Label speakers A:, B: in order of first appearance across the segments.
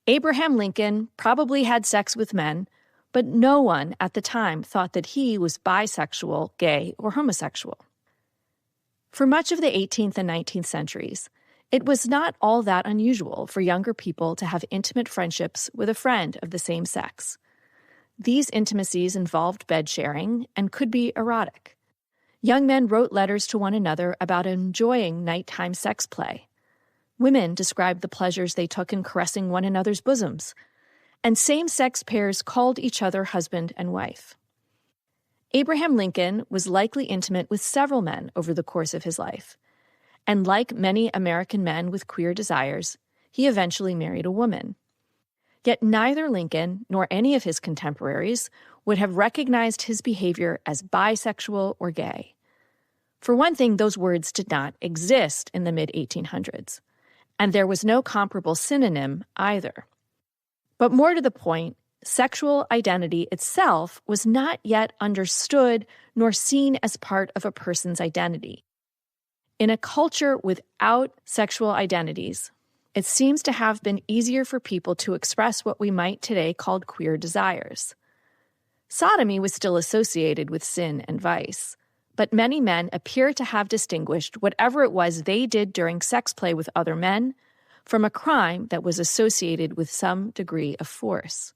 A: Abraham Lincoln probably had sex with men, but no one at the time thought that he was bisexual, gay, or homosexual. For much of the 18th and 19th centuries, it was not all that unusual for younger people to have intimate friendships with a friend of the same sex. These intimacies involved bed sharing and could be erotic. Young men wrote letters to one another about enjoying nighttime sex play. Women described the pleasures they took in caressing one another's bosoms. And same-sex pairs called each other husband and wife. Abraham Lincoln was likely intimate with several men over the course of his life. And like many American men with queer desires, he eventually married a woman. Yet neither Lincoln nor any of his contemporaries would have recognized his behavior as bisexual or gay. For one thing, those words did not exist in the mid-1800s, and there was no comparable synonym either. But more to the point, sexual identity itself was not yet understood nor seen as part of a person's identity. In a culture without sexual identities, it seems to have been easier for people to express what we might today call queer desires. Sodomy was still associated with sin and vice, but many men appear to have distinguished whatever it was they did during sex play with other men from a crime that was associated with some degree of force.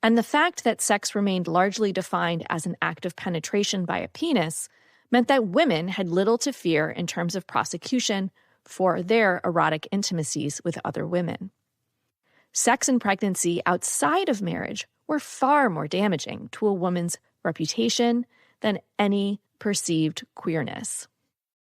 A: And the fact that sex remained largely defined as an act of penetration by a penis meant that women had little to fear in terms of prosecution for their erotic intimacies with other women. Sex and pregnancy outside of marriage were far more damaging to a woman's reputation than any perceived queerness.